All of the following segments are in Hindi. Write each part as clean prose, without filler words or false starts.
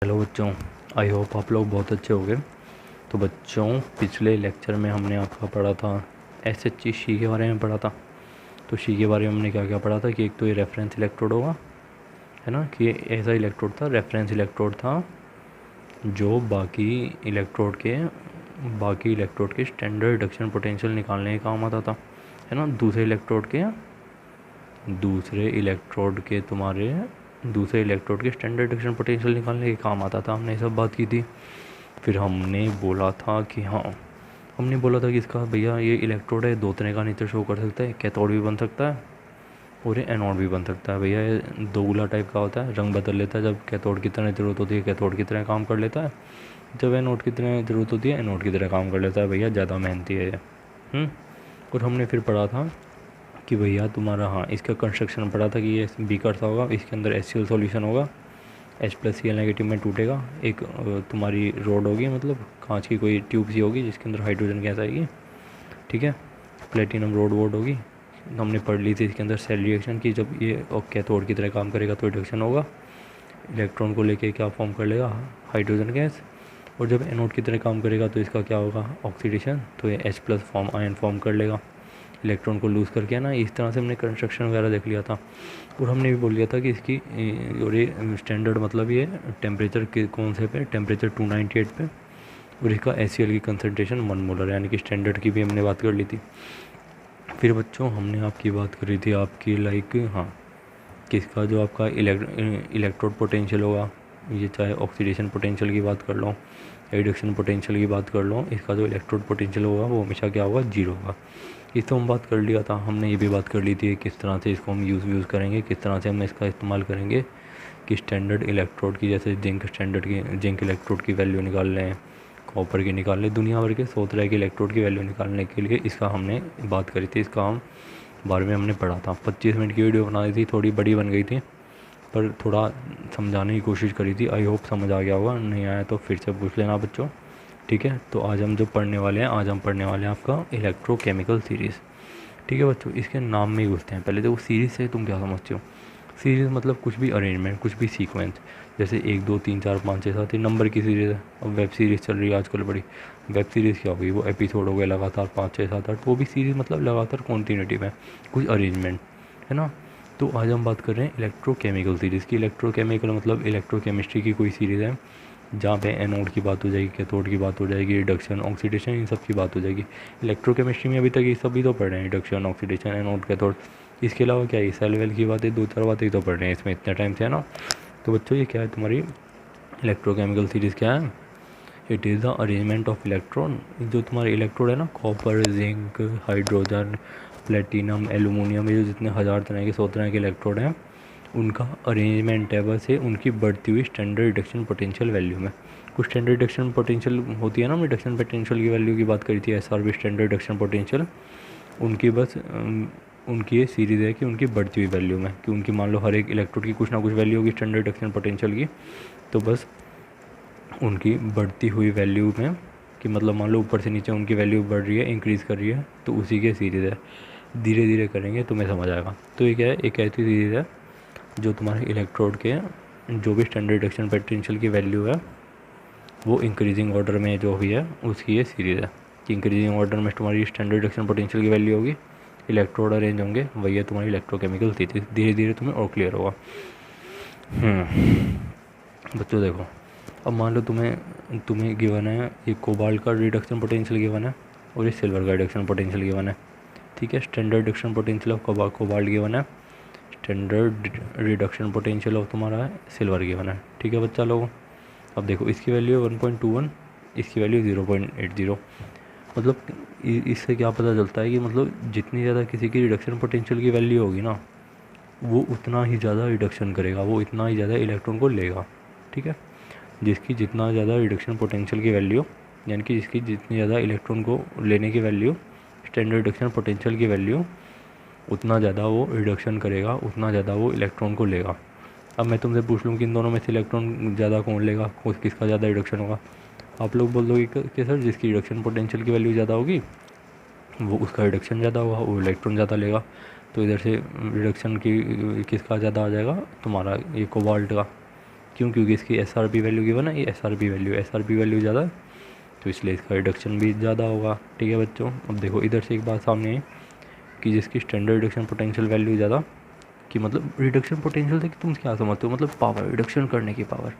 हेलो बच्चों, आई होप आप लोग बहुत अच्छे होंगे। तो बच्चों, पिछले लेक्चर में हमने आपका पढ़ा था एसएचजी शी के बारे में पढ़ा था। तो शी के बारे में हमने क्या क्या पढ़ा था कि एक तो ये रेफरेंस इलेक्ट्रोड होगा, है ना, कि ऐसा इलेक्ट्रोड था, रेफरेंस इलेक्ट्रोड था जो बाकी इलेक्ट्रोड के स्टैंडर्ड रिडक्शन पोटेंशियल निकालने के काम आता था, है ना। दूसरे इलेक्ट्रोड के स्टैंडर्ड रिडक्शन पोटेंशियल निकालने के काम आता था। हमने ये सब बात की थी। फिर हमने बोला था कि इसका भैया ये इलेक्ट्रोड है, दो तरह का नेचर शो कर सकता है, कैथोड भी बन सकता है और ये एनोड भी बन सकता है। भैया ये दोगुला टाइप का होता है, रंग बदल लेता है। जब कैथोड की तरह ज़रूरत होती है कैथोड की तरह काम कर लेता है, जब एनोड की तरह ज़रूरत होती है एनोड की तरह काम कर लेता है। भैया ज़्यादा मेहनती है ये। और हमने फिर पढ़ा था कि भैया तुम्हारा, इसका कंस्ट्रक्शन पढ़ा था कि ये बीकर सा होगा, इसके अंदर HCl सॉल्यूशन होगा, H+Cl नेगेटिव में टूटेगा। एक तुम्हारी रोड होगी, मतलब कांच की कोई ट्यूब सी होगी जिसके अंदर हाइड्रोजन गैस आएगी, ठीक है। प्लेटिनम रोड होगी। हमने पढ़ ली थी इसके अंदर सेल रिएक्शन की, जब ये कैथोड की तरह काम करेगा तो रिडक्शन होगा, इलेक्ट्रॉन को लेके क्या फॉर्म कर लेगा, हाइड्रोजन गैस। और जब एनोड की तरह काम करेगा तो इसका क्या होगा, ऑक्सीडेशन, तो ये H+ फॉर्म आयन फॉर्म कर लेगा इलेक्ट्रॉन को लूज़ करके, ना। इस तरह से हमने कंस्ट्रक्शन वगैरह देख लिया था। और हमने भी बोल लिया था कि इसकी और ये स्टैंडर्ड, मतलब ये टेम्परेचर के कौन से पे, टेम्परेचर 298 पे, और इसका HCl की कंसनट्रेशन 1 मोलर, यानी कि स्टैंडर्ड की भी हमने बात कर ली थी। फिर बच्चों हमने आपकी बात करी थी आपकी किसका जो आपका इलेक्ट्रोड पोटेंशियल होगा, ये चाहे ऑक्सीडेशन पोटेंशियल की बात कर लो, रिडक्शन पोटेंशियल की बात कर लो, इसका जो इलेक्ट्रोड पोटेंशियल होगा वो हमेशा क्या होगा, जीरो होगा। इस तो हम बात कर लिया था। हमने ये भी बात कर ली थी किस तरह से इसको हम यूज़ करेंगे, किस तरह से हम इसका इस्तेमाल करेंगे कि स्टैंडर्ड इलेक्ट्रोड की, जैसे जिंक इलेक्ट्रोड की वैल्यू निकाल लें, कॉपर की निकाल लें, दुनिया भर के 100 तरह के इलेक्ट्रोड की वैल्यू निकालने के लिए इसका हमने बात करी थी। इसका हम बारे में हमने पढ़ा था। 25 मिनट की वीडियो बना दी थी, थोड़ी बड़ी बन गई थी, पर थोड़ा समझाने की कोशिश करी थी। आई होप समझ आ गया होगा, नहीं आया तो फिर से पूछ लेना बच्चों, ठीक है। तो आज हम पढ़ने वाले हैं आपका इलेक्ट्रोकेमिकल सीरीज़, ठीक है बच्चों। इसके नाम में ही घुसते हैं। पहले तो वो सीरीज़ से तुम क्या समझते हो। सीरीज़ मतलब कुछ भी अरेंजमेंट, कुछ भी सीक्वेंस, जैसे 1 2 3 4 5 6 7 ये नंबर की सीरीज़ है। अब वेब सीरीज़ चल रही है आजकल बड़ी, वेब सीरीज़ क्या होगी, वो एपिसोड हो गए लगातार 5 6 7 8, वो भी सीरीज़, मतलब लगातार कॉन्टीन्यूटी में कुछ अरेंजमेंट, है ना। तो आज हम बात कर रहे हैं इलेक्ट्रोकेमिकल सीरीज़ की। इलेक्ट्रोकेमिकल मतलब इलेक्ट्रोकेमिस्ट्री की कोई सीरीज़ है जहाँ पे एनोड की बात हो जाएगी, कैथोड की बात हो जाएगी, रिडक्शन, ऑक्सीडेशन, इन सब की बात हो जाएगी। इलेक्ट्रोकेमिस्ट्री में अभी तक ये सभी तो पढ़ रहे हैं, रिडक्शन, ऑक्सीडेशन, एनोड, कैथोड। इसके अलावा क्या है, सेल वेल की बातें, 2 4 बातें तो पढ़ रहे हैं इसमें इतने टाइम से, है ना। तो बच्चों ये क्या है तुम्हारी इलेक्ट्रोकेमिकल सीरीज़, क्या है, it is the arrangement of electron. जो तुम्हारे इलेक्ट्रोड है ना, copper, zinc, hydrogen, platinum, aluminium, ये जो जितने 1000 तरह के 100 तरह के इलेक्ट्रोड हैं, उनका अरेंजमेंट है बस ये उनकी बढ़ती हुई स्टैंडर्ड रिडक्शन पोटेंशियल वैल्यू में। कुछ स्टैंडर्ड रिडक्शन पोटेंशियल होती है ना, हमने रिडक्शन पोटेंशियल की वैल्यू की बात करी थी, SRV स्टैंडर्ड रिडक्शन पोटेंशियल। उनकी बस उनकी ये सीरीज़ है कि उनकी बढ़ती हुई वैल्यू में, कि उनकी मान लो हर एक इलेक्ट्रोड की कुछ ना कुछ वैल्यू होगी स्टैंडर्ड रिडक्शन पोटेंशियल की, तो बस उनकी बढ़ती हुई वैल्यू में, कि मतलब मान लो ऊपर से नीचे उनकी वैल्यू बढ़ रही है, इंक्रीज़ कर रही है, तो उसी के सीरीज़ है। धीरे धीरे करेंगे तुम्हें समझ आएगा। तो ये क्या है, एक ऐसी सीरीज़ है जो तुम्हारे इलेक्ट्रोड के जो भी स्टैंडर्ड रिडक्शन पोटेंशियल की वैल्यू है वो इंक्रीजिंग ऑर्डर में जो भी है उसकी ये सीरीज़ है। कि इंक्रीजिंग ऑर्डर में तुम्हारी स्टैंडर्ड रिडक्शन पोटेंशियल की वैल्यू होगी, इलेक्ट्रोड अरेंज होंगे, वही है तुम्हारी इलेक्ट्रोकेमिकल सीरीज। धीरे धीरे तुम्हें और क्लियर होगा। बच्चों देखो, अब मान लो तुम्हें गिवन है ये कोबाल्ट का रिडक्शन पोटेंशियल गिवन है और ये सिल्वर का रिडक्शन पोटेंशियल गिवन है, ठीक है। Standard reduction potential of cobalt given है, स्टैंडर्ड रिडक्शन पोटेंशियल ऑफ तुम्हारा है सिल्वर गिवन है, ठीक है बच्चा लोगों। अब देखो इसकी वैल्यू 1.21, इसकी वैल्यू 0.80। मतलब इससे क्या पता चलता है कि मतलब जितनी ज़्यादा किसी की रिडक्शन पोटेंशियल की वैल्यू होगी ना, वो उतना ही ज़्यादा रिडक्शन करेगा, वो इतना ही ज़्यादा इलेक्ट्रॉन को लेगा, ठीक है। जिसकी जितना ज़्यादा रिडक्शन पोटेंशियल की वैल्यू, यानी कि जिसकी जितनी ज़्यादा इलेक्ट्रॉन को लेने की वैल्यू, स्टैंडर्ड रिडक्शन पोटेंशियल की वैल्यू, उतना ज़्यादा वो रिडक्शन करेगा, उतना ज़्यादा वो इलेक्ट्रॉन को लेगा। अब मैं तुमसे पूछ लूँ कि इन दोनों में से इलेक्ट्रॉन ज़्यादा कौन लेगा, किसका ज़्यादा रिडक्शन होगा, आप लोग बोल दोगे कि सर जिसकी रिडक्शन पोटेंशियल की वैल्यू ज़्यादा होगी वो उसका रिडक्शन ज़्यादा होगा, वो इलेक्ट्रॉन ज़्यादा लेगा। तो इधर से रिडक्शन की किसका ज़्यादा आ जाएगा, तुम्हारा ये कोबाल्ट का, क्यों? क्योंकि इसकी SRP वैल्यू गिवन है, ये SRP वैल्यू ज़्यादा है तो इसलिए इसका रिडक्शन भी ज़्यादा होगा। ठीक है बच्चों, अब देखो इधर से एक बात सामने आई कि जिसकी स्टैंडर्ड रिडक्शन पोटेंशियल वैल्यू ज़्यादा, कि मतलब रिडक्शन पोटेंशियल से कि तुम क्या समझते हो, मतलब पावर, रिडक्शन करने की पावर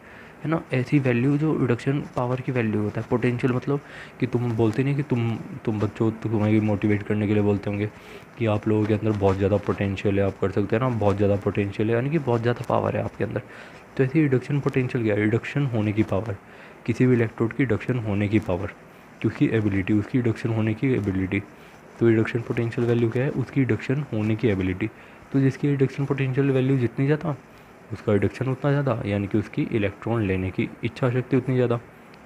है ना, ऐसी वैल्यू जो रिडक्शन पावर की वैल्यू होता है। पोटेंशियल मतलब कि तुम बोलते नहीं कि तुम बच्चों, तुम्हें भी मोटिवेट करने के लिए बोलते होंगे कि आप लोगों के अंदर बहुत ज़्यादा पोटेंशियल है, आप कर सकते हैं ना, बहुत ज़्यादा पोटेंशियल है, यानी कि बहुत ज़्यादा पावर है आपके अंदर। तो ऐसी रिडक्शन पोटेंशियल क्या है? रिडक्शन होने की पावर, किसी भी इलेक्ट्रोड की रिडक्शन होने की पावर, क्योंकि एबिलिटी, उसकी रिडक्शन होने की एबिलिटी। तो रिडक्शन पोटेंशियल वैल्यू क्या है? उसकी रिडक्शन होने की एबिलिटी। तो जिसकी रिडक्शन पोटेंशियल वैल्यू जितनी ज़्यादा, उसका रिडक्शन उतना ज़्यादा, यानी कि उसकी इलेक्ट्रॉन लेने की इच्छा शक्ति उतनी ज़्यादा।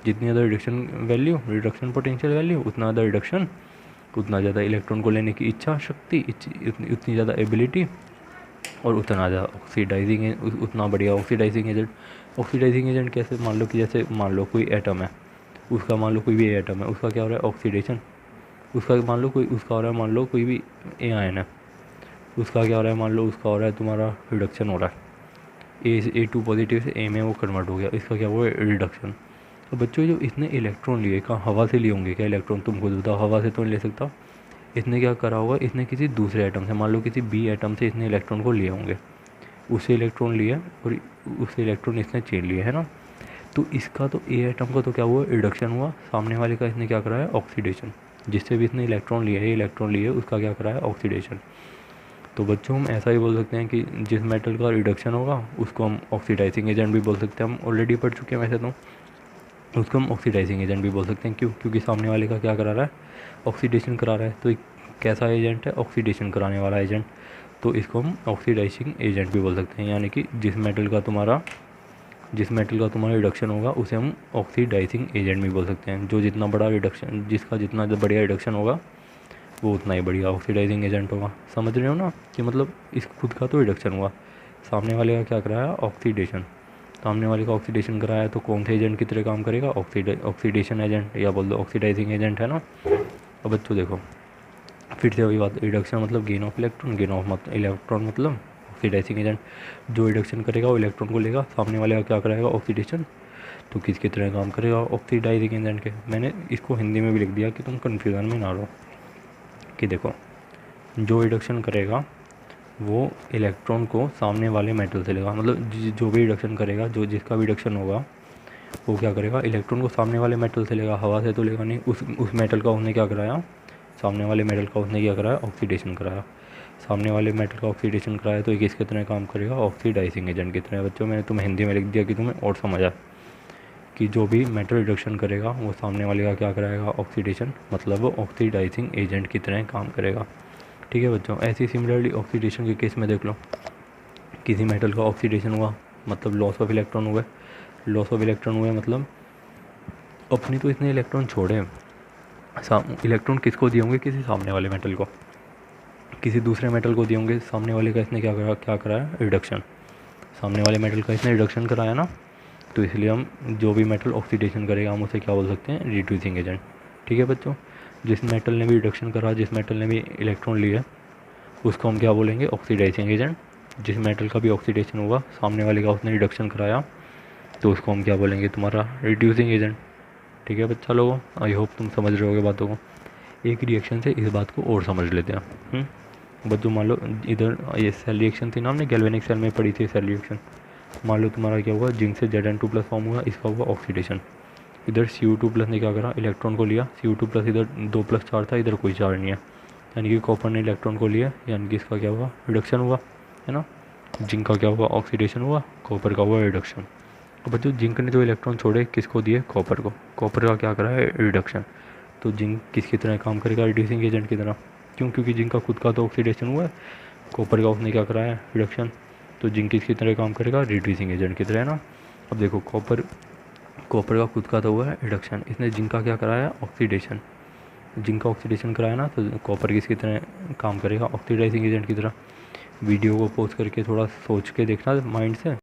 जितनी ज़्यादा reduction value, reduction potential value, उतना ज़्यादा रिडक्शन, उतना ज़्यादा इलेक्ट्रॉन को लेने की इच्छा शक्ति, उतनी ज़्यादा एबिलिटी, और उतना ज़्यादा ऑक्सीडाइजिंग, उतना बढ़िया ऑक्सीडाइजिंग एजेंट। ऑक्सीडाइजिंग एजेंट कैसे? मान लो कि जैसे मान लो कोई एटम है, उसका मान लो कोई भी एटम है, उसका क्या हो रहा है? ऑक्सीडेशन। उसका मान लो कोई, उसका हो रहा है मान लो कोई भी आयन है, उसका क्या हो रहा है? मान लो उसका हो रहा है तुम्हारा रिडक्शन हो रहा है, A2 पॉजिटिव से A में वो कन्वर्ट हो गया, इसका क्या हुआ? रिडक्शन। तो बच्चों जो इसने इलेक्ट्रॉन लिए, कहाँ? हवा से लिए होंगे क्या इलेक्ट्रॉन? तुम खुद बताओ, हवा से तो नहीं ले सकता। इसने क्या करा होगा? इसने किसी दूसरे एटम से, मान लो किसी B एटम से इसने इलेक्ट्रॉन को लिए होंगे, उससे इलेक्ट्रॉन लिए और उससे इलेक्ट्रॉन इसने चेन लिए, है ना। तो इसका तो A एटम का तो क्या हुआ? रिडक्शन हुआ। सामने वाले का इसने क्या करा है? ऑक्सीडेशन। जिससे भी इसने इलेक्ट्रॉन लिया है, इलेक्ट्रॉन लिए, उसका क्या करा है? ऑक्सीडेशन। तो बच्चों हम ऐसा ही बोल सकते हैं कि जिस मेटल का रिडक्शन होगा उसको हम ऑक्सीडाइजिंग एजेंट भी बोल सकते हैं। हम ऑलरेडी पढ़ चुके हैं वैसे तो, उसको हम ऑक्सीडाइजिंग एजेंट भी बोल सकते हैं। क्यों? क्योंकि सामने वाले का क्या करा रहा है? ऑक्सीडेशन करा रहा है। तो एक कैसा एजेंट है? ऑक्सीडेशन कराने वाला एजेंट। तो इसको हम ऑक्सीडाइजिंग एजेंट भी बोल सकते हैं, यानी कि जिस मेटल का तुम्हारा रिडक्शन होगा उसे हम ऑक्सीडाइजिंग एजेंट भी बोल सकते हैं। जो जितना बड़ा रिडक्शन, जिसका जितना बढ़िया रिडक्शन होगा वो उतना ही बढ़िया ऑक्सीडाइजिंग एजेंट होगा। समझ रहे हो ना कि मतलब इस खुद का तो रिडक्शन हुआ, सामने वाले का क्या कराया? ऑक्सीडेशन। सामने वाले का ऑक्सीडेशन कराया तो कौन से एजेंट की तरह काम करेगा? ऑक्सीडेशन एजेंट, या बोल दो ऑक्सीडाइजिंग एजेंट, है ना। अब बच्चों देखो फिर से वही बात, रिडक्शन मतलब gain of electron, gain of electron मतलब ऑक्सीडाइजिंग एजेंट। जो रिडक्शन करेगा वो इलेक्ट्रॉन को लेगा, सामने वाले का क्या कराएगा? ऑक्सीडेशन। तो किसकी तरह काम करेगा? ऑक्सीडाइजिंग एजेंट के। मैंने इसको हिंदी में भी लिख दिया कि तुम कन्फ्यूज़न में ना रहो। कि देखो जो रिडक्शन करेगा वो इलेक्ट्रॉन को सामने वाले मेटल से लेगा, मतलब जो भी रिडक्शन करेगा, जो जिसका भी रिडक्शन होगा वो क्या करेगा? इलेक्ट्रॉन को सामने वाले मेटल से लेगा, हवा से तो लेगा नहीं। उस मेटल का उसने क्या कराया? सामने वाले मेटल का उसने क्या कराया? ऑक्सीडेशन कराया। सामने वाले मेटल का ऑक्सीडेशन कराया तो ये किसकी तरह काम करेगा? ऑक्सीडाइजिंग एजेंट की तरह। बच्चों मैंने तुम्हें हिंदी में लिख दिया कि तुम्हें और समझ आए कि जो भी मेटल रिडक्शन करेगा वो सामने वाले का क्या कराएगा? ऑक्सीडेशन, मतलब वो ऑक्सीडाइजिंग एजेंट की तरह काम करेगा। ठीक है बच्चों, ऐसी सिमिलरली ऑक्सीडेशन के केस में देख लो, किसी मेटल का ऑक्सीडेशन हुआ मतलब लॉस ऑफ इलेक्ट्रॉन हुए। लॉस ऑफ इलेक्ट्रॉन हुए मतलब अपनी तो इसने इलेक्ट्रॉन छोड़े, इलेक्ट्रॉन किसको दिए होंगे? किसी सामने वाले मेटल को, किसी दूसरे मेटल को दिए होंगे। सामने वाले का इसने क्या कराया? रिडक्शन। सामने वाले मेटल का इसने रिडक्शन कराया ना, तो इसलिए हम जो भी मेटल ऑक्सीडेशन करेगा हम उसे क्या बोल सकते हैं? Reducing agent. ठीक है बच्चों, जिस मेटल ने भी रिडक्शन करा, जिस मेटल ने भी इलेक्ट्रॉन लिए, उसको हम क्या बोलेंगे? Oxidising agent. जिस मेटल का भी ऑक्सीडेशन हुआ, सामने वाले का उसने रिडक्शन कराया, तो उसको हम क्या बोलेंगे? तुम्हारा रिड्यूसिंग एजेंट। ठीक है बच्चा लोगों, आई होप तुम समझ रहे होगे बातों को। एक रिएक्शन से इस बात को और समझ लेते हैं। बच्चों मान लो इधर ये सेल रिएक्शन थी ना, हमने गैल्वेनिक सेल में पढ़ी थी सेल रिएक्शन। मान लो तुम्हारा क्या हुआ? जिंक से Zn2+ फॉर्म हुआ, इसका हुआ ऑक्सीडेशन। इधर Cu2+ ने क्या करा? इलेक्ट्रॉन को लिया। Cu2+ इधर 2+ चार्ज था, इधर कोई चार्ज नहीं है, यानी कि कॉपर ने इलेक्ट्रॉन को लिया, यानी कि इसका क्या हुआ? रिडक्शन हुआ, है ना। जिंक का क्या हुआ? ऑक्सीडेशन हुआ, कॉपर का हुआ रिडक्शन। तो बच्चों जिंक ने जो इलेक्ट्रॉन छोड़े किसको दिए? कॉपर को। कॉपर का क्या करा है? रिडक्शन। तो जिंक किसकी तरह काम करेगा? रिड्यूसिंग एजेंट की तरह। क्यों? क्योंकि जिंक का खुद का तो ऑक्सीडेशन हुआ है, कॉपर का उसने क्या कराया है? रिडक्शन। तो जिंक किसकी तरह काम करेगा? रिड्यूसिंग एजेंट की तरह, है ना। अब देखो कॉपर का खुद का तो हुआ है रिडक्शन, इसने जिंक का क्या कराया? ऑक्सीडेशन। जिंक का ऑक्सीडेशन कराया ना, तो कॉपर किसकी तरह काम करेगा? ऑक्सीडाइजिंग एजेंट की तरह। वीडियो को पॉज करके थोड़ा सोच के देखना माइंड से।